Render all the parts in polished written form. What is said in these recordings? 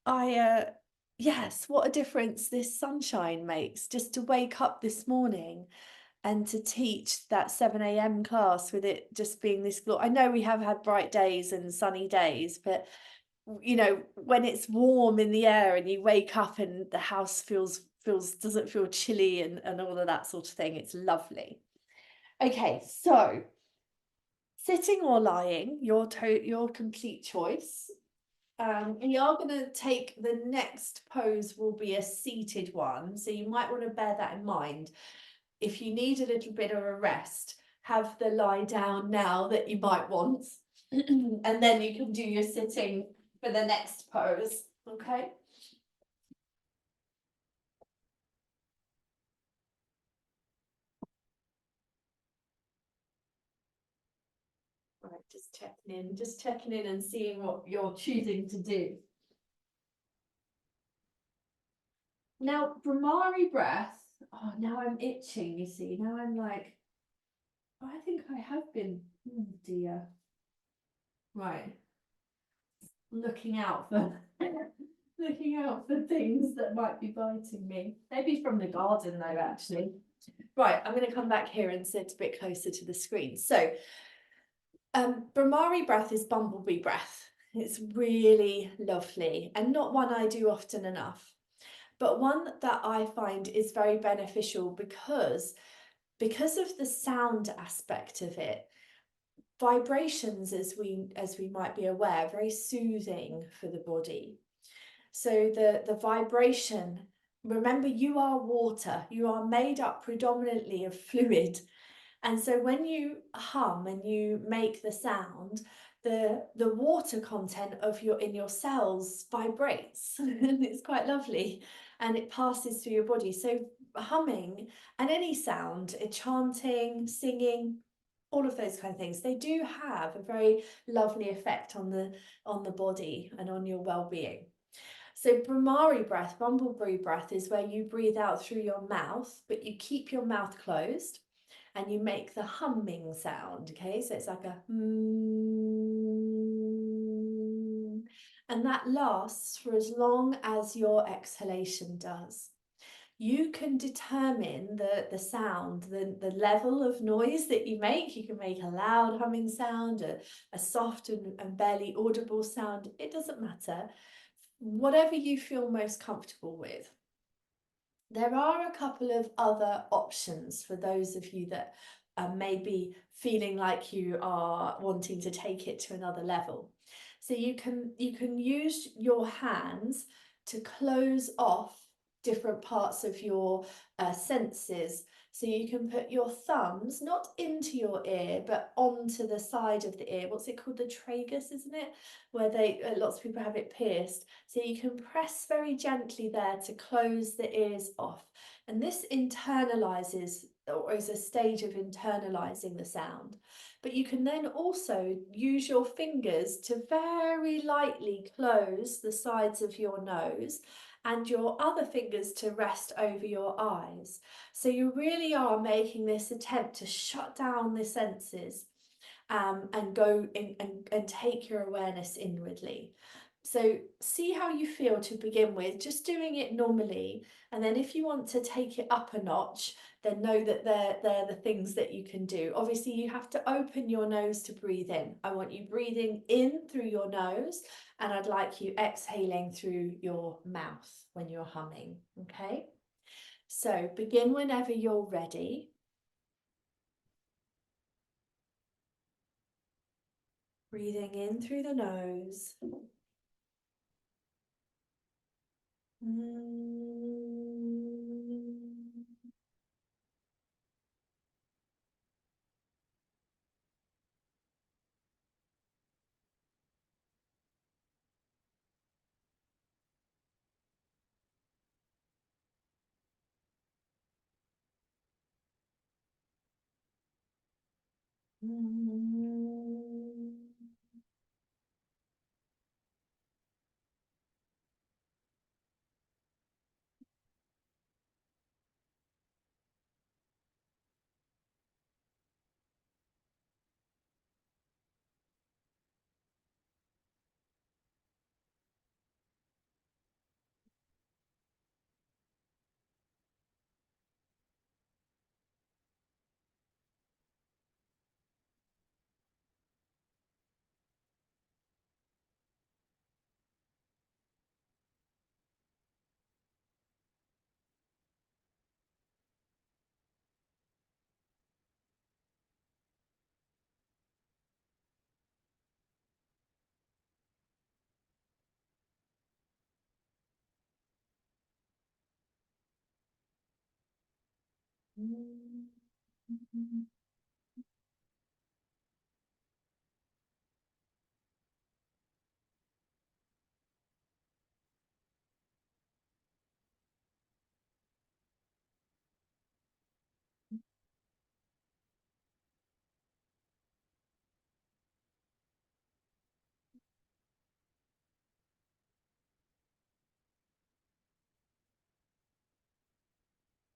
yes, yes, what a difference this sunshine makes just to wake up this morning and to teach that 7 a.m. class with it just being this I know we have had bright days and sunny days, but you know, when it's warm in the air and you wake up and the house doesn't feel chilly and all of that sort of thing, it's lovely. Okay, so sitting or lying, your complete choice. We are going to take the next pose will be a seated one, so you might want to bear that in mind. If you need a little bit of a rest, have the lie down now that you might want, and then you can do your sitting for the next pose, okay? Right, just checking in and seeing what you're choosing to do. Now, Bharmari breath, oh, now I'm itching, you see, now I'm like, oh, I think I have been, oh dear. Right, looking out for looking out for things that might be biting me. Maybe from the garden though, actually. Right, I'm going to come back here and sit a bit closer to the screen. So, Bharmari breath is bumblebee breath. It's really lovely and not one I do often enough, but one that I find is very beneficial because of the sound aspect of it. Vibrations, as we might be aware, very soothing for the body. So the vibration, remember, you are water, you are made up predominantly of fluid. And so when you hum and you make the sound, the water content of your cells vibrates and it's quite lovely and it passes through your body. So humming and any sound, chanting, singing, all of those kind of things, they do have a very lovely effect on the body and on your well-being. So Bharmari breath, bumblebee breath, is where you breathe out through your mouth, but you keep your mouth closed and you make the humming sound, okay? So it's like a and that lasts for as long as your exhalation does. You can determine the sound, the level of noise that you make. You can make a loud humming sound, a soft and barely audible sound. It doesn't matter. Whatever you feel most comfortable with. There are a couple of other options for those of you that may be feeling like you are wanting to take it to another level. So you can use your hands to close off different parts of your senses. So you can put your thumbs not into your ear but onto the side of the ear. What's it called? The tragus, isn't it? Where lots of people have it pierced. So you can press very gently there to close the ears off. And this internalizes, or is a stage of internalizing the sound. But you can then also use your fingers to very lightly close the sides of your nose and your other fingers to rest over your eyes. So you really are making this attempt to shut down the senses and go in and take your awareness inwardly. So see how you feel to begin with, just doing it normally. And then if you want to take it up a notch, then know that they're the things that you can do. Obviously, you have to open your nose to breathe in. I want you breathing in through your nose, and I'd like you exhaling through your mouth when you're humming, okay? So begin whenever you're ready. Breathing in through the nose.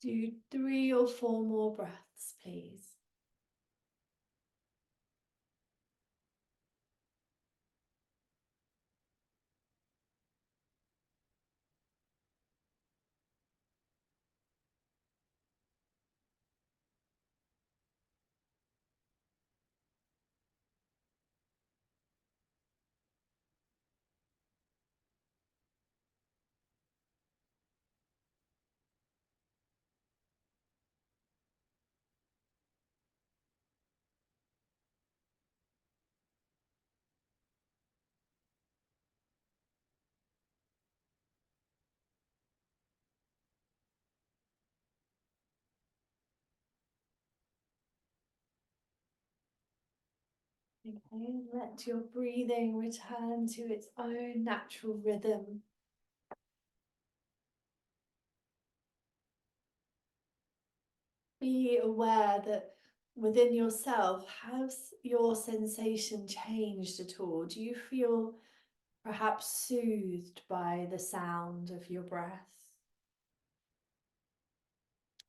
Do 3 or 4 more breaths, please. Okay, and let your breathing return to its own natural rhythm. Be aware that within yourself, has your sensation changed at all? Do you feel perhaps soothed by the sound of your breath?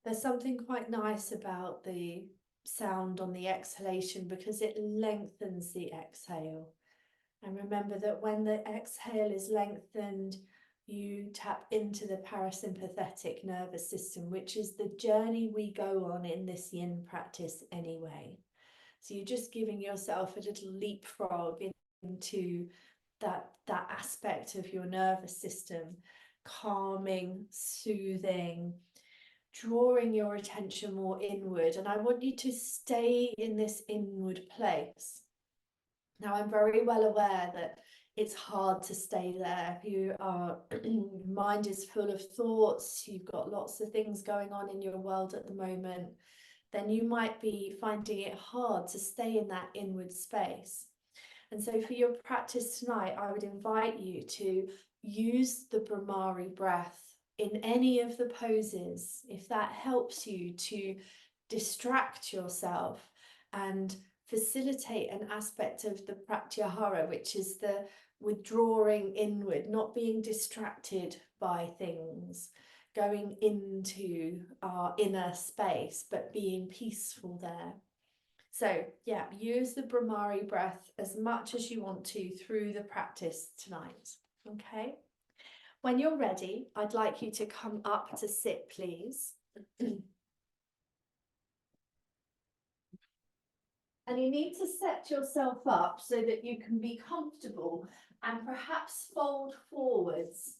There's something quite nice about the sound on the exhalation because it lengthens the exhale. And remember that when the exhale is lengthened, you tap into the parasympathetic nervous system, which is the journey we go on in this yin practice anyway. So you're just giving yourself a little leapfrog into that aspect of your nervous system, calming, soothing, drawing your attention more inward. And I want you to stay in this inward place. Now, I'm very well aware that it's hard to stay there. You are, mind is full of thoughts, you've got lots of things going on in your world at the moment, then you might be finding it hard to stay in that inward space. And so for your practice tonight, I would invite you to use the Bharmari breath in any of the poses, if that helps you to distract yourself and facilitate an aspect of the pratyahara, which is the withdrawing inward, not being distracted by things, going into our inner space, but being peaceful there. So yeah, use the Bharmari breath as much as you want to through the practice tonight, okay? When you're ready, I'd like you to come up to sit, please. And you need to set yourself up so that you can be comfortable and perhaps fold forwards.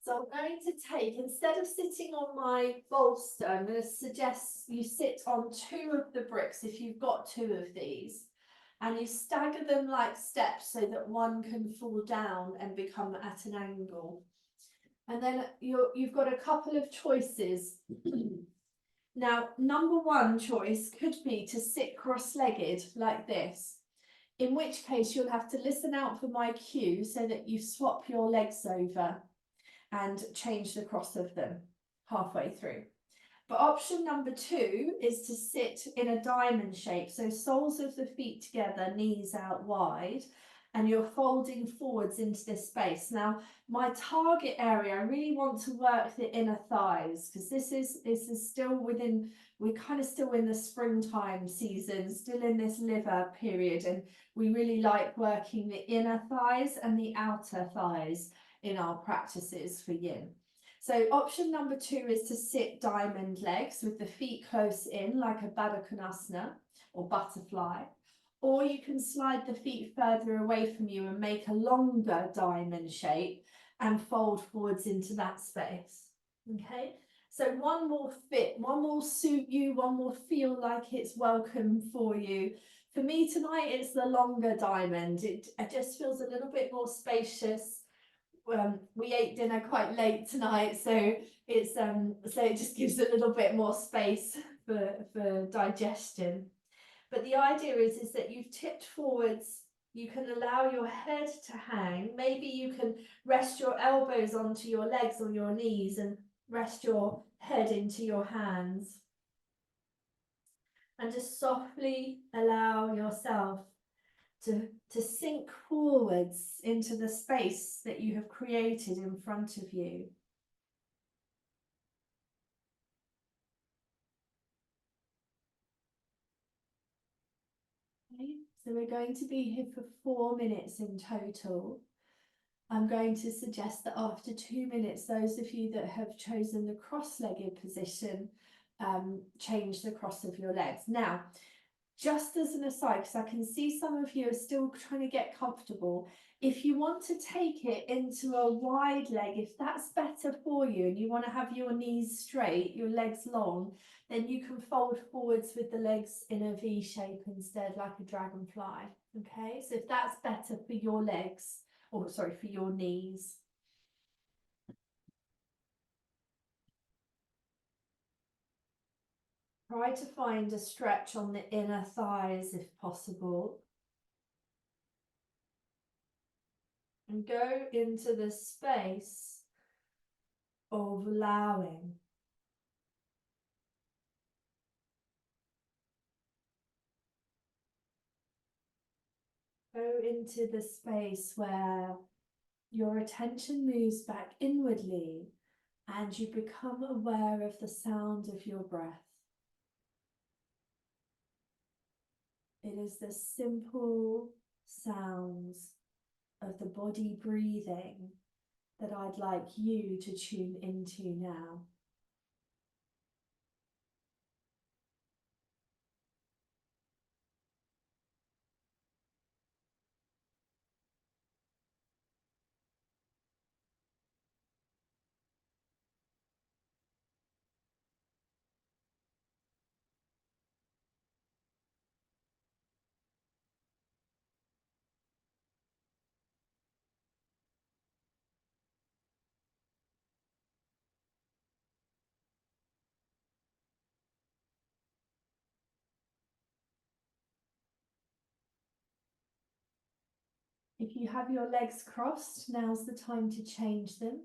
So I'm going to take, instead of sitting on my bolster, I'm going to suggest you sit on 2 of the bricks if you've got 2 of these. And you stagger them like steps so that one can fall down and become at an angle. And then you've got a couple of choices. Now, number 1 choice could be to sit cross-legged like this, in which case you'll have to listen out for my cue so that you swap your legs over and change the cross of them halfway through. But option number 2 is to sit in a diamond shape, so soles of the feet together, knees out wide, and you're folding forwards into this space. Now, my target area, I really want to work the inner thighs because this is still within, we're kind of still in the springtime season, still in this liver period, and we really like working the inner thighs and the outer thighs in our practices for yin. So option number 2 is to sit diamond legs with the feet close in like a Baddha Konasana or butterfly, or you can slide the feet further away from you and make a longer diamond shape and fold forwards into that space. Okay, so one will fit, one will suit you, one will feel like it's welcome for you. For me tonight, it's the longer diamond. It just feels a little bit more spacious, we ate dinner quite late tonight, so it's so it just gives a little bit more space for digestion. But the idea is that you've tipped forwards. You can allow your head to hang. Maybe you can rest your elbows onto your legs or your knees and rest your head into your hands. And just softly allow yourself to sink forwards into the space that you have created in front of you. Okay, so we're going to be here for 4 minutes in total. I'm going to suggest that after 2 minutes, those of you that have chosen the cross-legged position, change the cross of your legs. Now, just as an aside, because I can see some of you are still trying to get comfortable, if you want to take it into a wide leg, if that's better for you and you want to have your knees straight, your legs long, then you can fold forwards with the legs in a V shape instead, like a dragonfly. Okay, so if that's better for your legs, or sorry, for your knees. Try to find a stretch on the inner thighs if possible. And go into the space of allowing. Go into the space where your attention moves back inwardly and you become aware of the sound of your breath. It is the simple sounds of the body breathing that I'd like you to tune into now. If you have your legs crossed, now's the time to change them.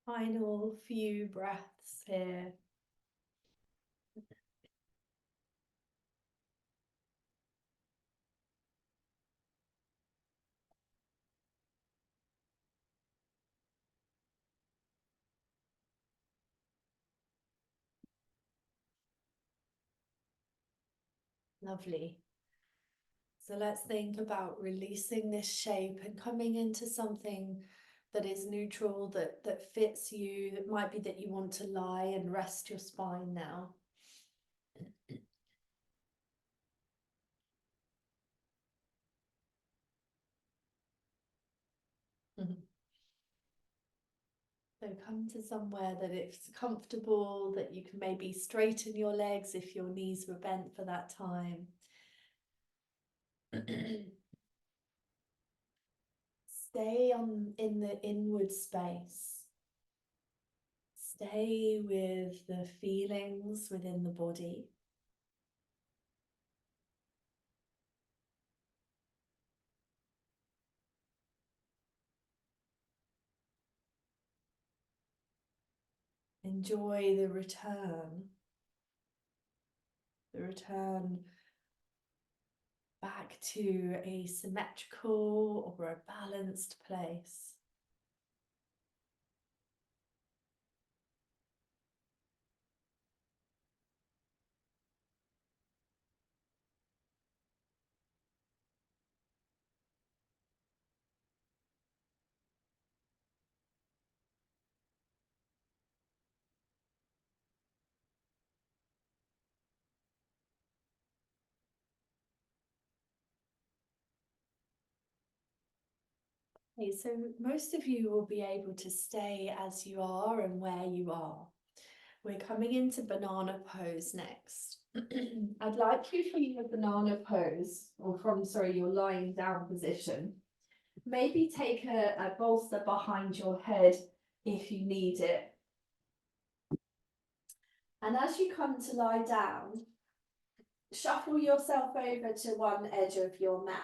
Final few breaths here. Lovely. So let's think about releasing this shape and coming into something that is neutral, that fits you. It might be that you want to lie and rest your spine now. come to somewhere that it's comfortable, that you can maybe straighten your legs if your knees were bent for that time. Stay in the inward space. Stay with the feelings within the body. Enjoy the return back to a symmetrical or a balanced place. Okay, so most of you will be able to stay as you are and where you are. We're coming into banana pose next. I'd like you from your banana pose, or from, sorry, your lying down position. Maybe take a bolster behind your head if you need it. And as you come to lie down, shuffle yourself over to one edge of your mat.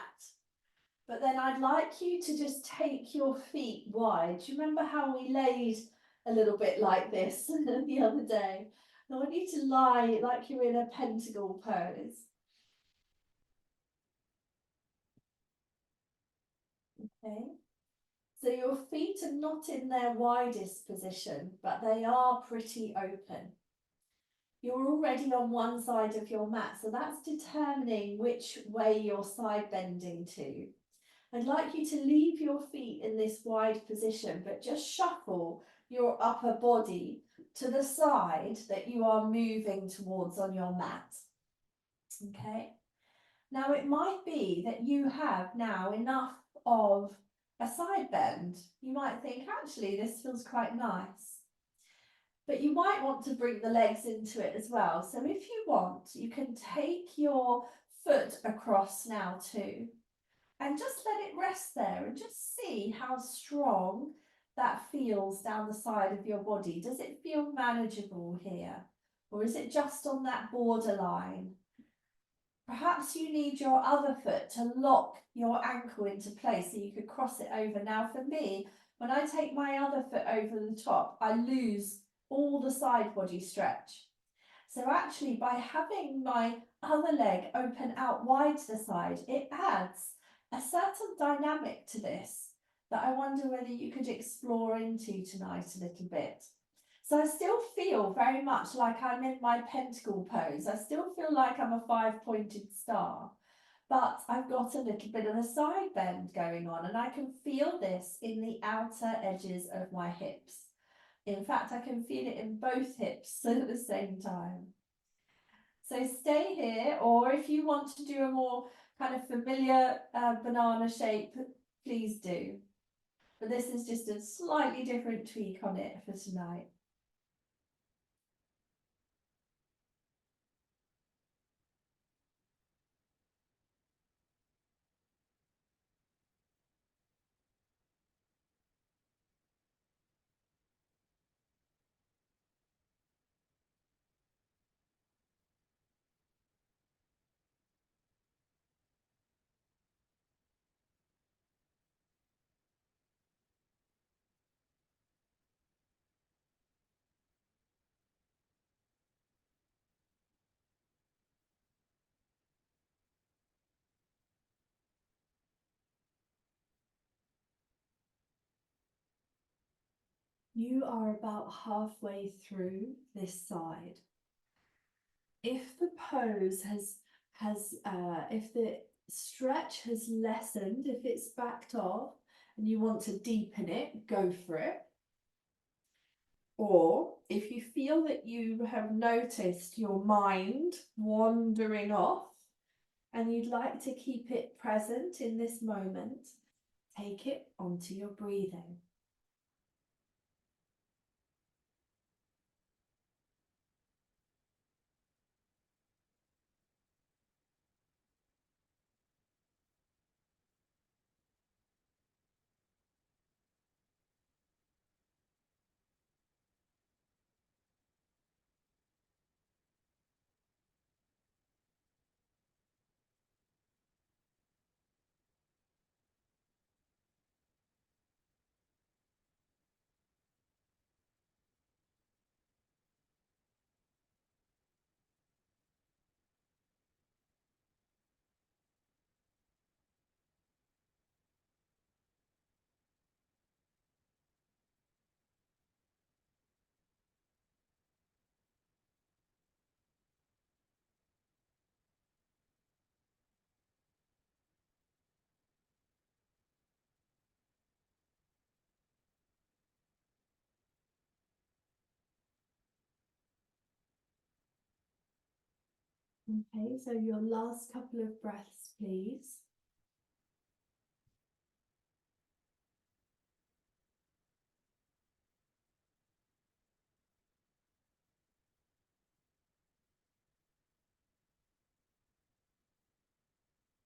But then I'd like you to just take your feet wide. Do you remember how we laid a little bit like this the other day? I want you to lie like you're in a pentacle pose. Okay. So your feet are not in their widest position, but they are pretty open. You're already on one side of your mat, so that's determining which way you're side bending to. I'd like you to leave your feet in this wide position, but just shuffle your upper body to the side that you are moving towards on your mat. Okay. Now it might be that you have now enough of a side bend. You might think, actually, this feels quite nice. But you might want to bring the legs into it as well. So if you want, you can take your foot across now too, and just let it rest there and just see how strong that feels down the side of your body. Does it feel manageable here? Or is it just on that borderline? Perhaps you need your other foot to lock your ankle into place so you could cross it over. Now for me, when I take my other foot over the top, I lose all the side body stretch. So actually by having my other leg open out wide to the side, it adds a certain dynamic to this that I wonder whether you could explore into tonight a little bit. So I still feel very much like I'm in my pentacle pose. I still feel like I'm a 5-pointed star, but I've got a little bit of a side bend going on, and I can feel this in the outer edges of my hips. In fact, I can feel it in both hips at the same time. So stay here, or if you want to do a more kind of familiar banana shape, please do. But this is just a slightly different tweak on it for tonight. You are about halfway through this side. If the pose if the stretch has lessened, if it's backed off and you want to deepen it, go for it. Or if you feel that you have noticed your mind wandering off and you'd like to keep it present in this moment, take it onto your breathing. Okay, so your last couple of breaths, please.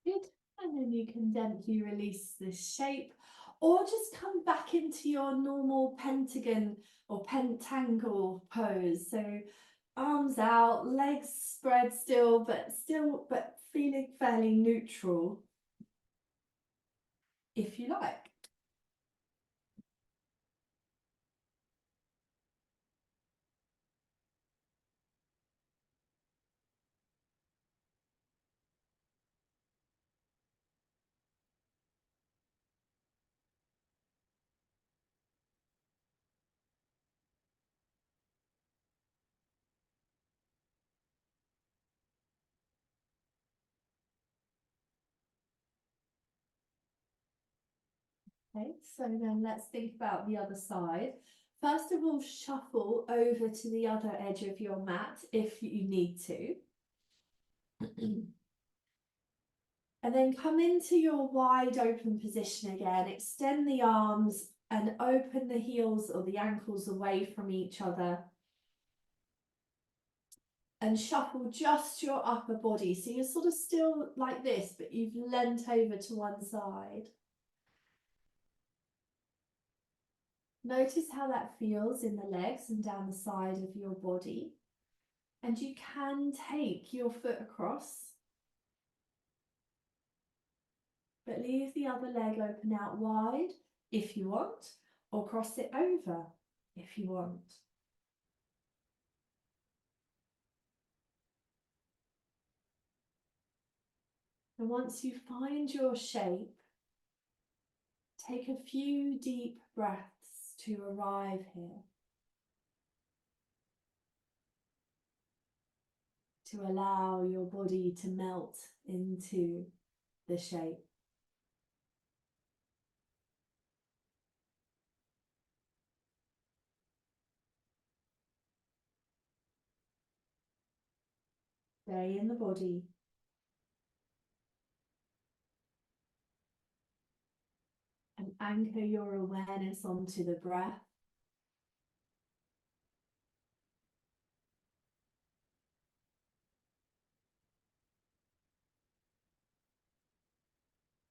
Good. And then you can gently release this shape or just come back into your normal pentagon or pentangle pose. So arms out, legs spread but feeling fairly neutral if you like. Okay, so then let's think about the other side. First of all, shuffle over to the other edge of your mat if you need to. And then come into your wide open position again. Extend the arms and open the heels or the ankles away from each other. And shuffle just your upper body. So you're sort of still like this, but you've leant over to one side. Notice how that feels in the legs and down the side of your body. And you can take your foot across, but leave the other leg open out wide if you want, or cross it over if you want. And once you find your shape, take a few deep breaths to arrive here, to allow your body to melt into the shape. Stay in the body. And anchor your awareness onto the breath.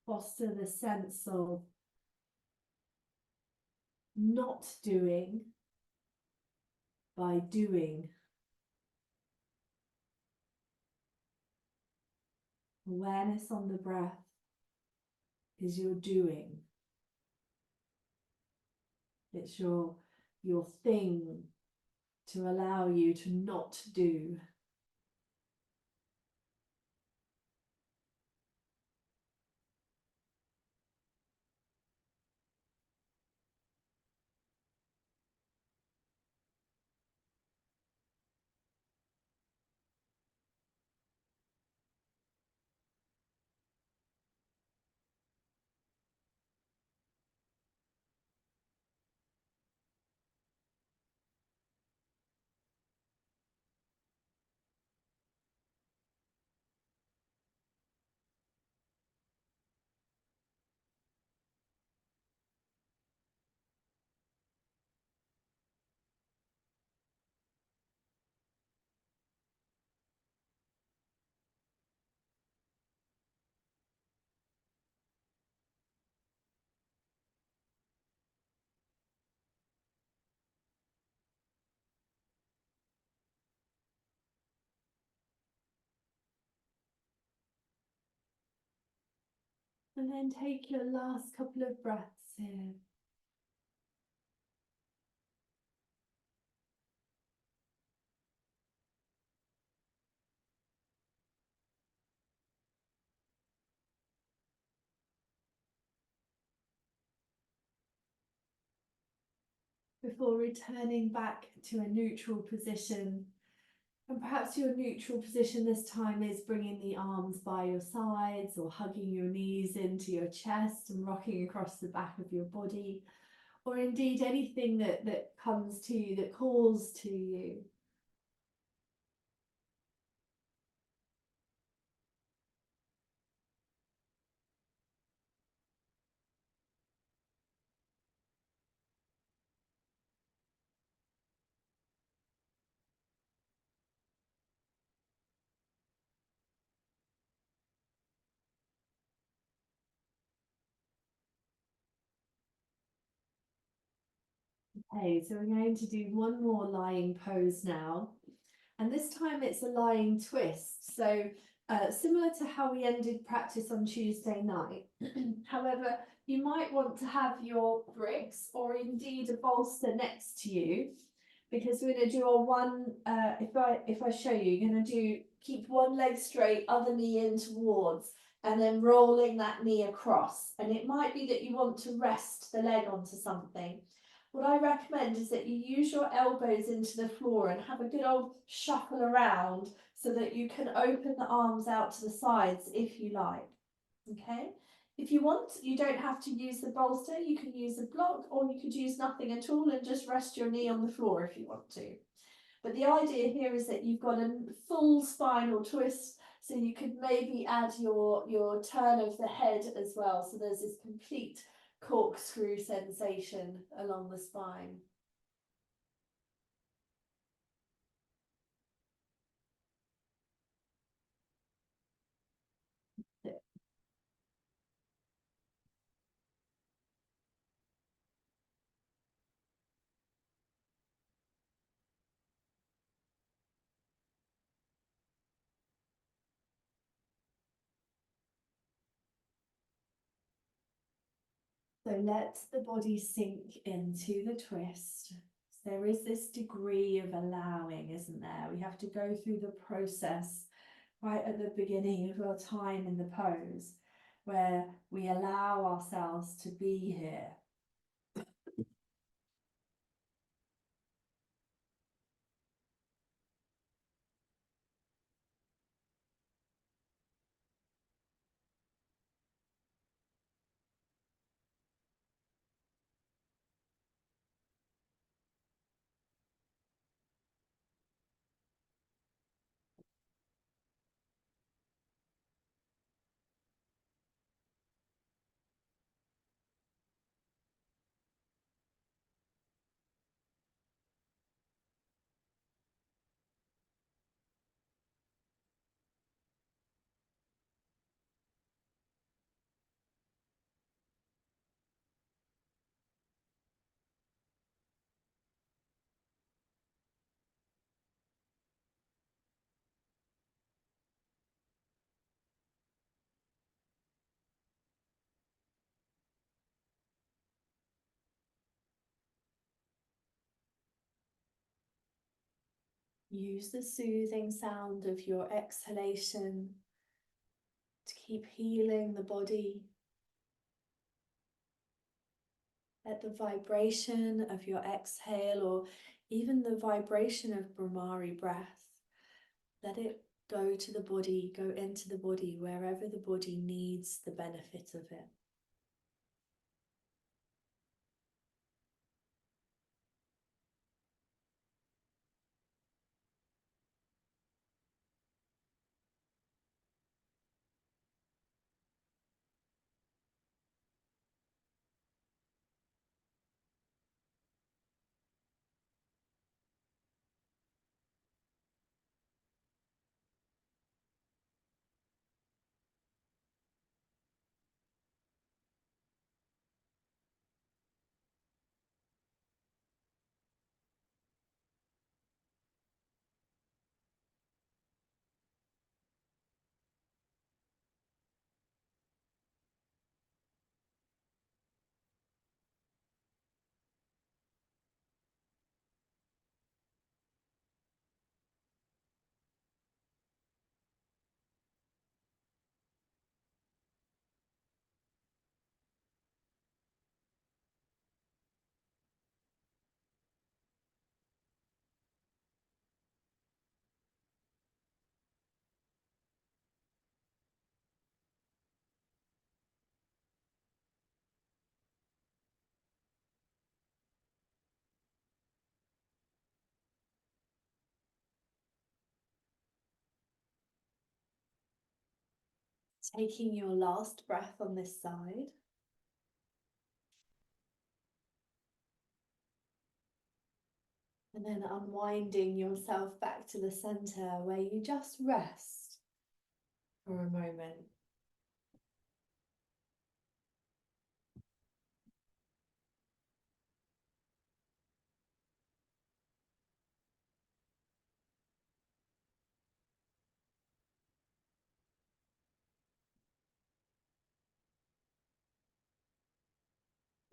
Foster the sense of not doing by doing. Awareness on the breath is your doing. It's your thing to allow you to not do. And then take your last couple of breaths here. Before returning back to a neutral position. And perhaps your neutral position this time is bringing the arms by your sides or hugging your knees into your chest and rocking across the back of your body, or indeed anything that comes to you, that calls to you. Okay, so we're going to do one more lying pose now. And this time it's a lying twist. So similar to how we ended practice on Tuesday night. However, you might want to have your bricks or indeed a bolster next to you, because we're going to do a one, if I show you, you're going to do, keep one leg straight, other knee in towards, and then rolling that knee across. And it might be that you want to rest the leg onto something. What I recommend is that you use your elbows into the floor and have a good old shuffle around so that you can open the arms out to the sides if you like. Okay? If you want, you don't have to use the bolster, you can use a block, or you could use nothing at all and just rest your knee on the floor if you want to. But the idea here is that you've got a full spinal twist, so you could maybe add your turn of the head as well. So there's this complete corkscrew sensation along the spine. So let the body sink into the twist. There is this degree of allowing, isn't there? We have to go through the process right at the beginning of our time in the pose, where we allow ourselves to be here. Use the soothing sound of your exhalation to keep healing the body. Let the vibration of your exhale, or even the vibration of Bharmari breath, let it go to the body, go into the body, wherever the body needs the benefit of it. Taking your last breath on this side. And then unwinding yourself back to the center, where you just rest for a moment.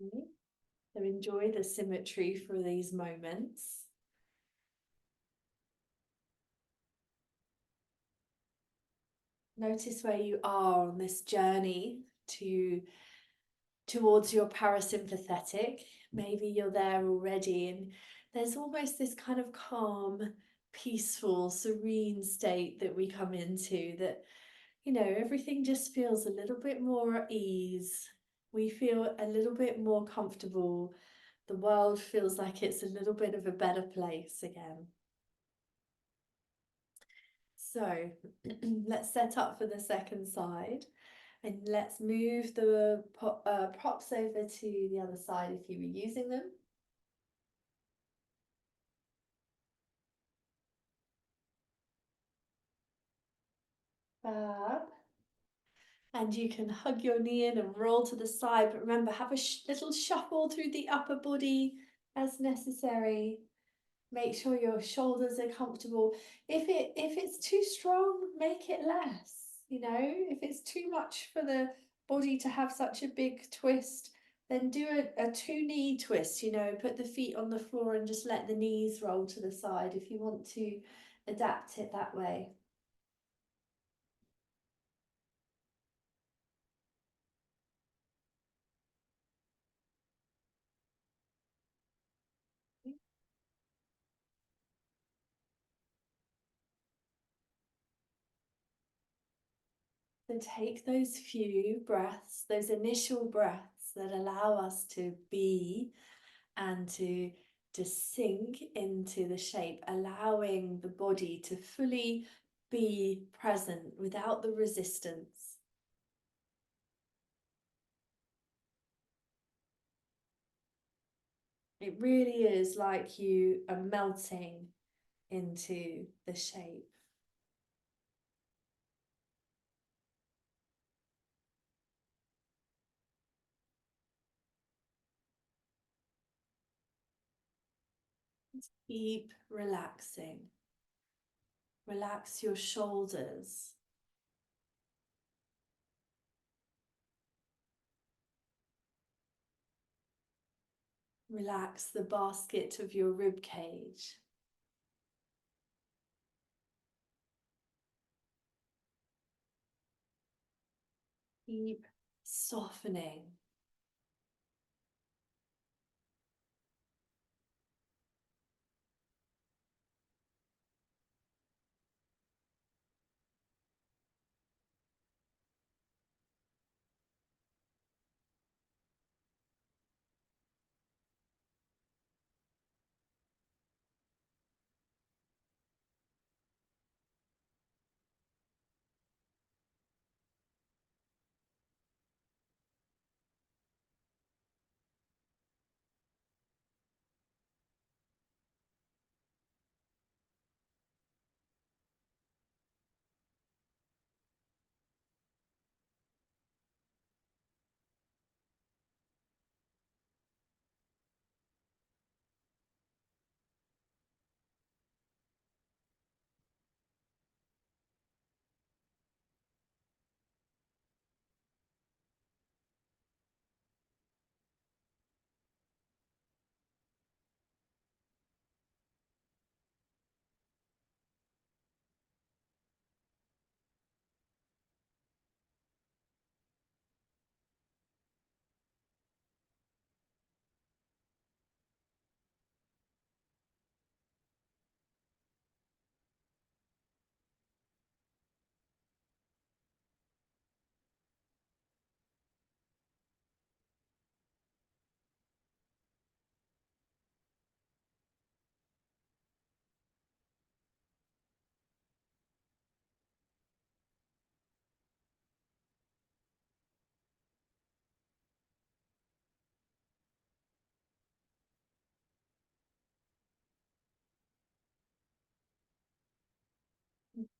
Okay. So enjoy the symmetry for these moments. Notice where you are on this journey towards your parasympathetic. Maybe you're there already, and there's almost this kind of calm, peaceful, serene state that we come into that, everything just feels a little bit more at ease. We feel a little bit more comfortable. The world feels like it's a little bit of a better place again. So let's set up for the second side. And let's move the props over to the other side if you were using them. Fab. And you can hug your knee in and roll to the side, but remember, have a little shuffle through the upper body as necessary. Make sure your shoulders are comfortable. If it's too strong, make it less. If it's too much for the body to have such a big twist, then do a two-knee twist, put the feet on the floor and just let the knees roll to the side if you want to adapt it that way. So take those few breaths, those initial breaths that allow us to be and to sink into the shape, allowing the body to fully be present without the resistance. It really is like you are melting into the shape. Keep relaxing. Relax your shoulders. Relax the basket of your rib cage. Keep softening.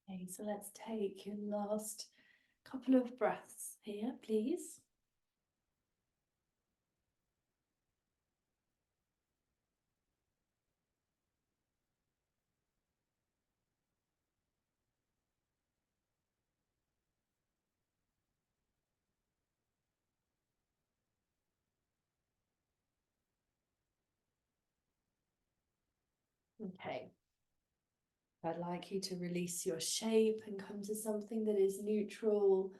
Okay, so let's take your last couple of breaths here, please. Okay. I'd like you to release your shape and come to something that is neutral.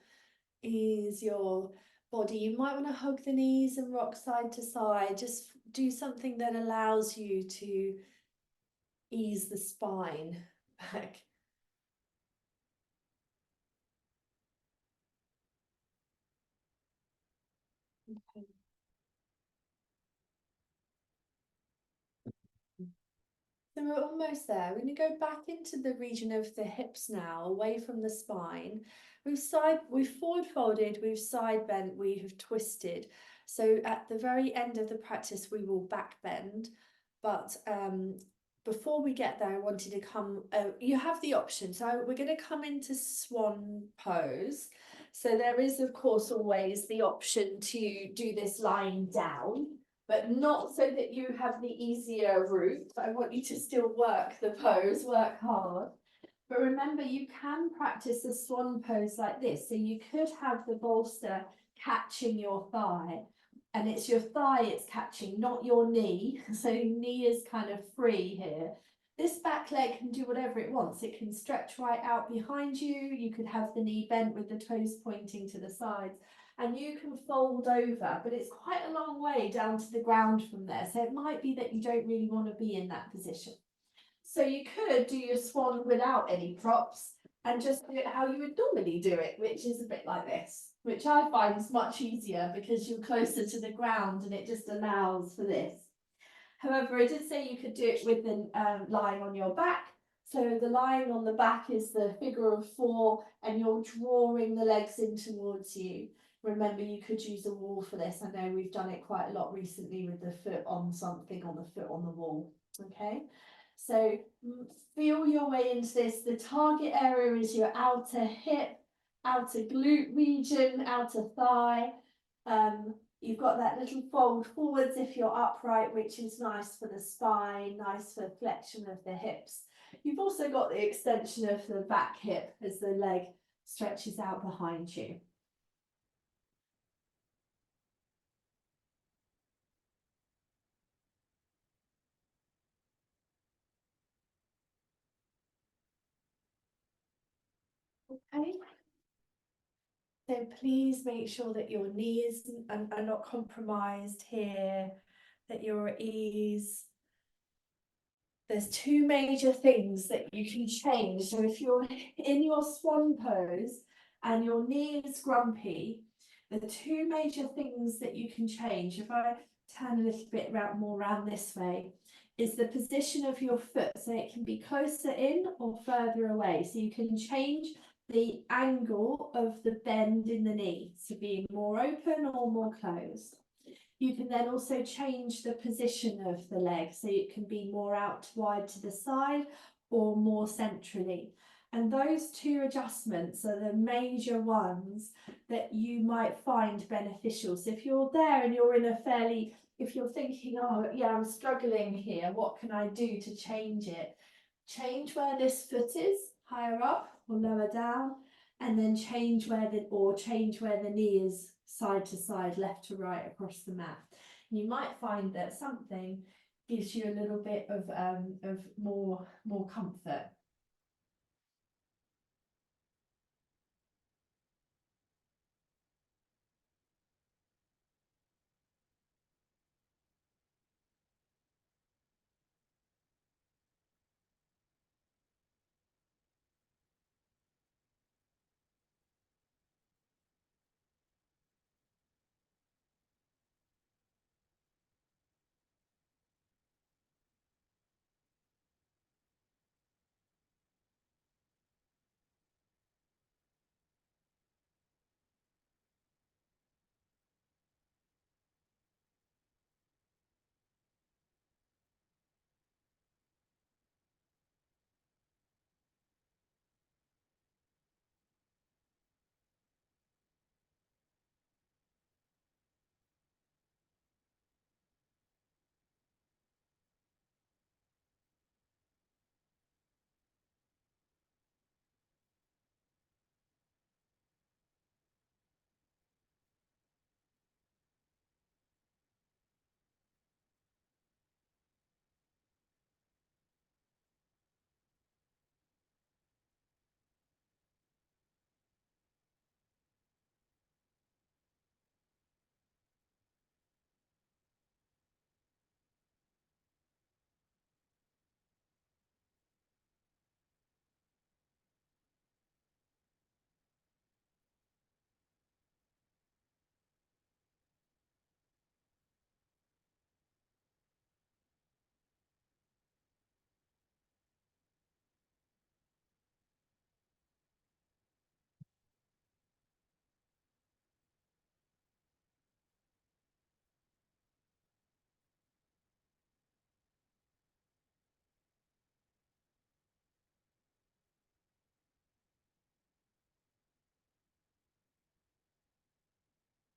Ease your body. You might want to hug the knees and rock side to side. Just do something that allows you to ease the spine back. Okay. So we're almost there. We're going to go back into the region of the hips now, away from the spine. We've forward folded, we've side bent, we have twisted. So at the very end of the practice, we will back bend. But before we get there, I wanted to come, you have the option. So we're going to come into swan pose. So there is, of course, always the option to do this lying down, but not so that you have the easier route. I want you to still work the pose, work hard. But remember, you can practice a swan pose like this. So you could have the bolster catching your thigh, and it's your thigh it's catching, not your knee. So knee is kind of free here. This back leg can do whatever it wants. It can stretch right out behind you. You could have the knee bent with the toes pointing to the sides, and you can fold over, but it's quite a long way down to the ground from there. So it might be that you don't really want to be in that position. So you could do your swan without any props and just do it how you would normally do it, which is a bit like this, which I find is much easier because you're closer to the ground and it just allows for this. However, I did say you could do it with the lying on your back. So the lying on the back is the figure of four and you're drawing the legs in towards you. Remember, you could use a wall for this. I know we've done it quite a lot recently with the foot on something, on the foot on the wall. Okay, so feel your way into this. The target area is your outer hip, outer glute region, outer thigh. You've got that little fold forwards if you're upright, which is nice for the spine, nice for flexion of the hips. You've also got the extension of the back hip as the leg stretches out behind you. Okay. So please make sure that your knees are not compromised here, that you're at ease. There's two major things that you can change. So if you're in your swan pose and your knee is grumpy, the two major things that you can change, if I turn a little bit more around this way, is the position of your foot. So it can be closer in or further away. So you can change the angle of the bend in the knee to be more open or more closed. You can then also change the position of the leg, so it can be more out wide to the side or more centrally. And those two adjustments are the major ones that you might find beneficial. So if you're there and you're in a fairly, if you're thinking, oh yeah, I'm struggling here, what can I do to change it? Change where this foot is, higher up or lower down, and then change where the knee is side to side, left to right across the mat. You might find that something gives you a little bit of more comfort.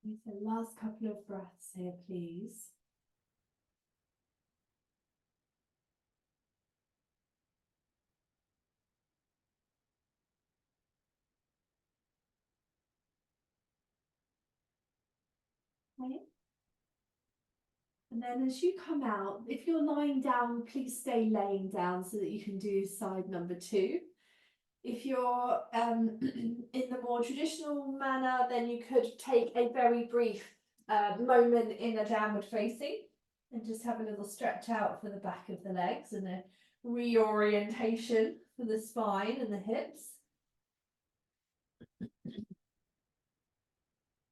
So last couple of breaths here, please. Okay. And then as you come out, if you're lying down, please stay laying down so that you can do side number 2. If you're in the more traditional manner, then you could take a very brief moment in a downward facing and just have a little stretch out for the back of the legs and a reorientation for the spine and the hips.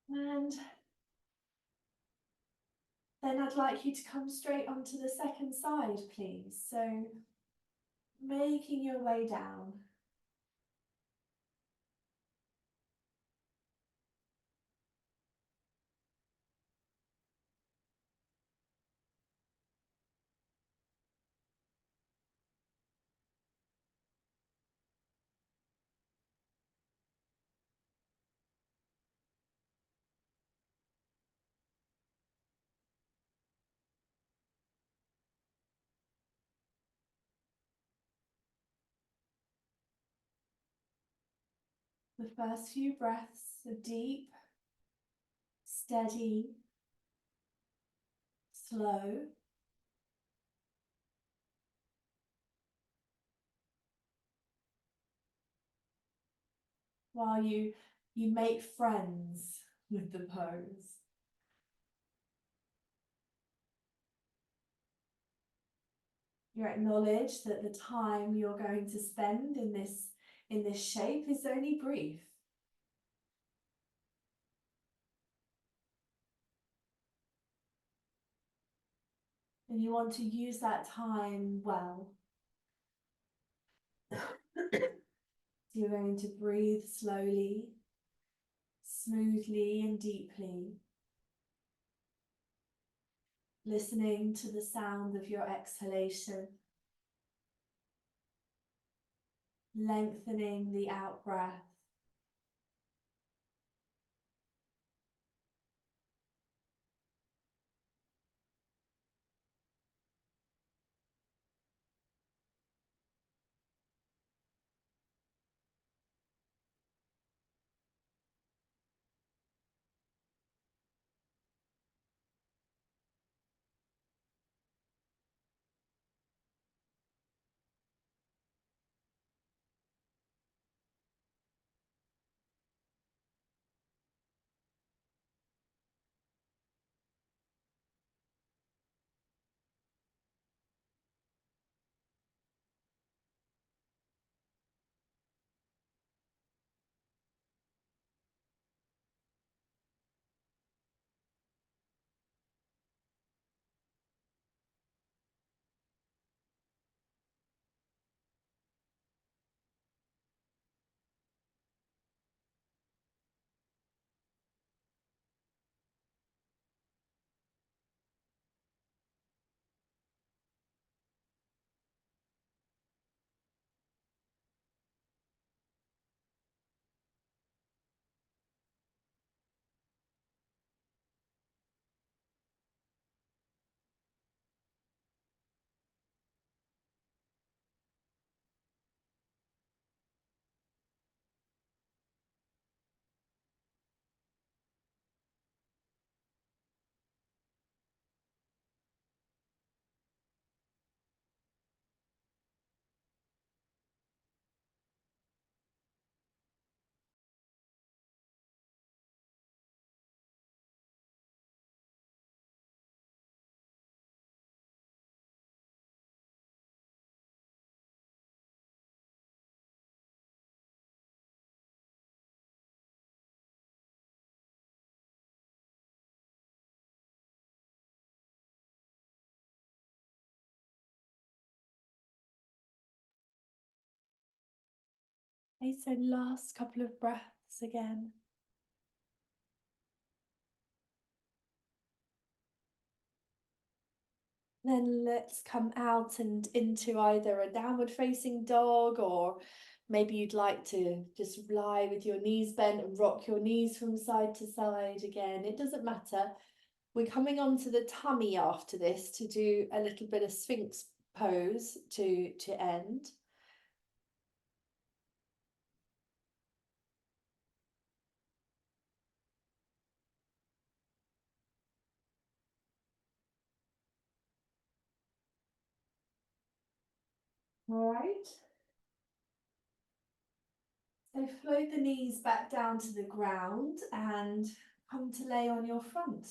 And then I'd like you to come straight onto the second side, please. So making your way down. The first few breaths are deep, steady, slow. While you make friends with the pose. You acknowledge that the time you're going to spend in this shape is only brief. And you want to use that time well. So you're going to breathe slowly, smoothly and deeply, listening to the sound of your exhalation, lengthening the out breath. Okay, so last couple of breaths again. Then let's come out and into either a downward facing dog or Maybe you'd like to just lie with your knees bent and rock your knees from side to side again. It doesn't matter. We're coming on to the tummy after this to do a little bit of Sphinx pose to end. All right. So float the knees back down to the ground and come to lay on your front.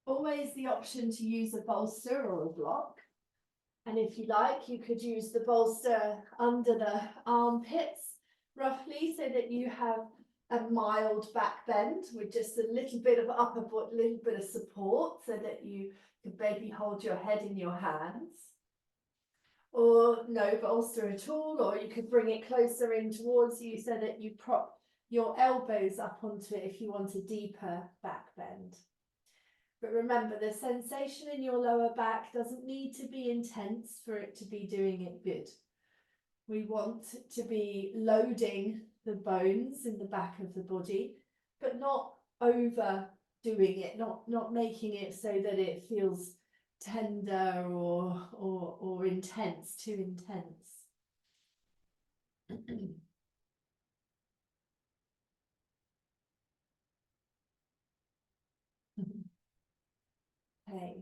Always the option to use a bolster or a block. And if you like, you could use the bolster under the armpits, roughly, so that you have a mild back bend with just a little bit of upper body, little bit of support, so that you could maybe hold your head in your hands. Or no bolster at all, or you could bring it closer in towards you so that you prop your elbows up onto it if you want a deeper back bend. But remember, the sensation in your lower back doesn't need to be intense for it to be doing it good. We want to be loading the bones in the back of the body, but not overdoing it, not making it so that it feels tender or intense, too intense. Okay,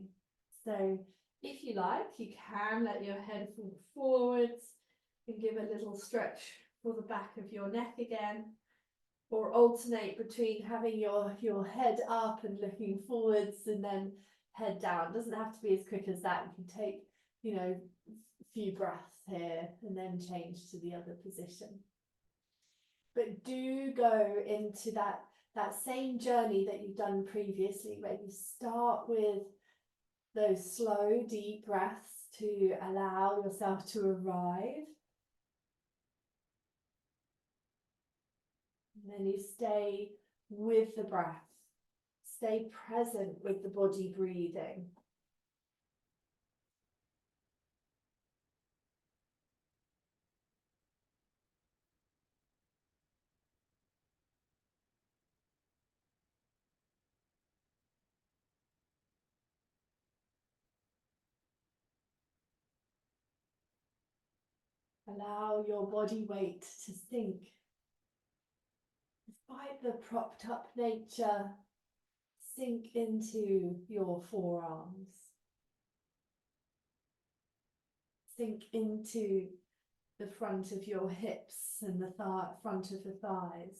so if you like, you can let your head fall forwards and give a little stretch for the back of your neck again, or alternate between having your head up and looking forwards and then head down. It doesn't have to be as quick as that. You can take, a few breaths here and then change to the other position. But do go into that same journey that you've done previously, where you start with those slow, deep breaths to allow yourself to arrive. And then you stay with the breath. Stay present with the body breathing. Allow your body weight to sink. Despite the propped up nature, sink into your forearms. Sink into the front of your hips and the front of the thighs.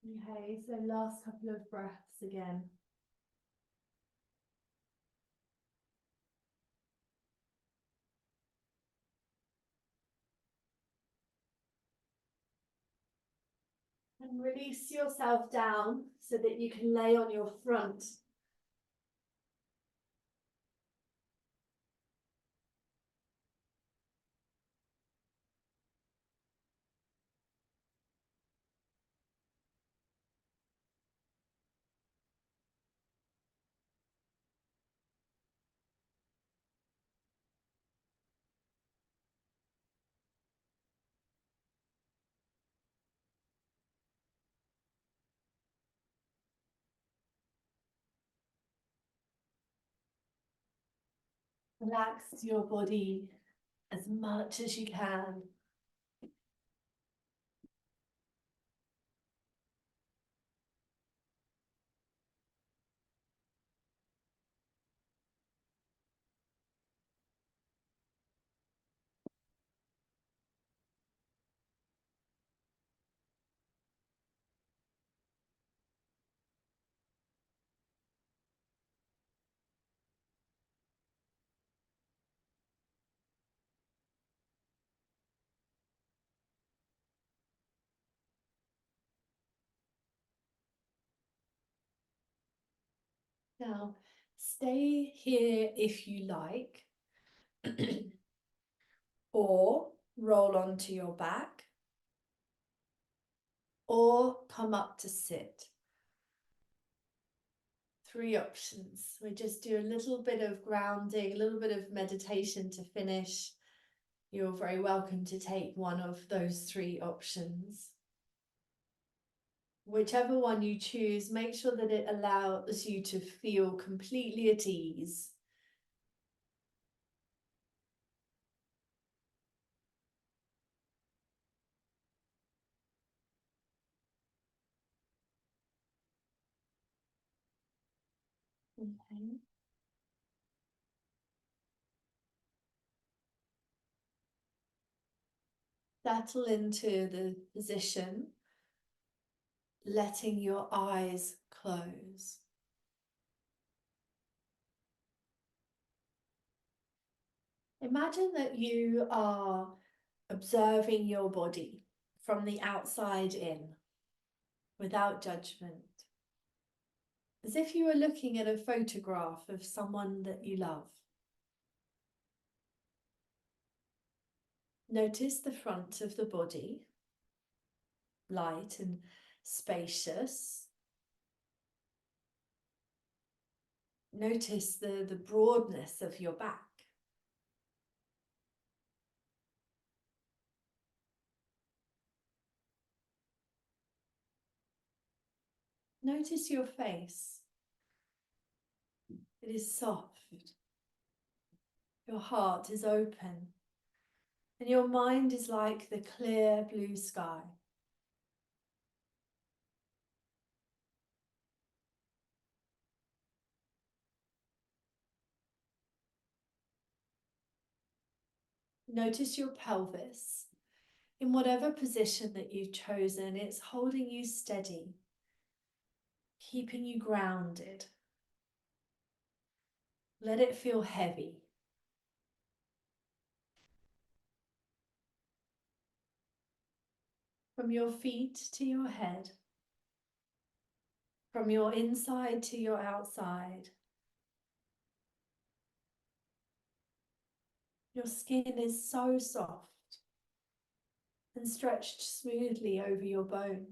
Okay, so last couple of breaths again. And release yourself down so that you can lay on your front. Relax your body as much as you can. Now, stay here if you like, or roll onto your back, or come up to sit. 3 options. We just do a little bit of grounding, a little bit of meditation to finish. You're very welcome to take one of those 3 options. Whichever one you choose, make sure that it allows you to feel completely at ease. Okay. Settle into the position, letting your eyes close. Imagine that you are observing your body from the outside in, without judgment, as if you were looking at a photograph of someone that you love. Notice the front of the body, light and spacious. Notice the broadness of your back. Notice your face. It is soft. Your heart is open. And your mind is like the clear blue sky. Notice your pelvis. In whatever position that you've chosen, it's holding you steady, keeping you grounded. Let it feel heavy. From your feet to your head, from your inside to your outside. Your skin is so soft and stretched smoothly over your bones.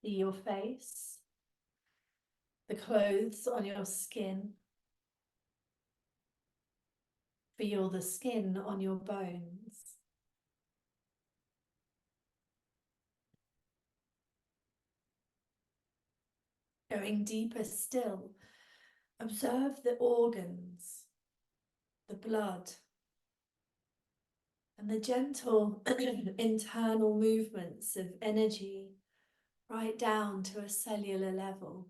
See your face, the clothes on your skin. Feel the skin on your bones. Going deeper still, observe the organs, the blood, and the gentle internal movements of energy right down to a cellular level.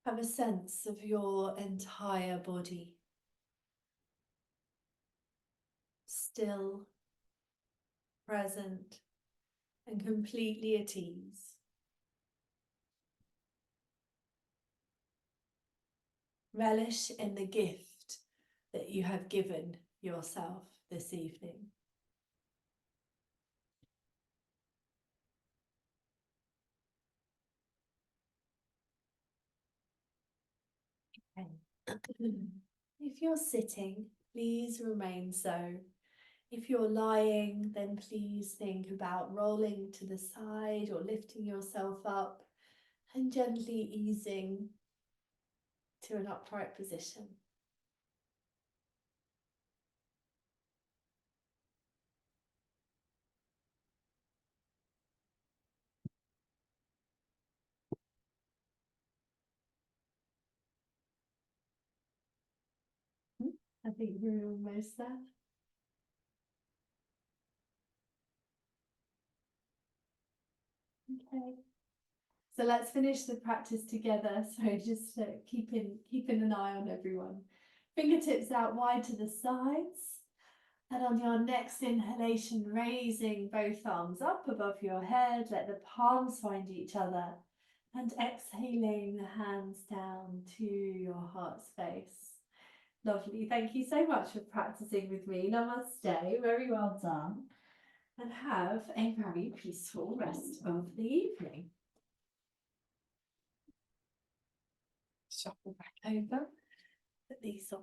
Have a sense of your entire body, still, present, and completely at ease. Relish in the gift that you have given yourself this evening. Okay. If you're sitting, please remain so. If you're lying, then please think about rolling to the side or lifting yourself up and gently easing to an upright position. I think we're almost there. Okay. So let's finish the practice together. So just keeping an eye on everyone. Fingertips out wide to the sides. And on your next inhalation, raising both arms up above your head, let the palms find each other. And exhaling the hands down to your heart space. Lovely. Thank you so much for practicing with me. Namaste. Very well done. And have a very peaceful rest of the evening. Shuffle back over. Put these on.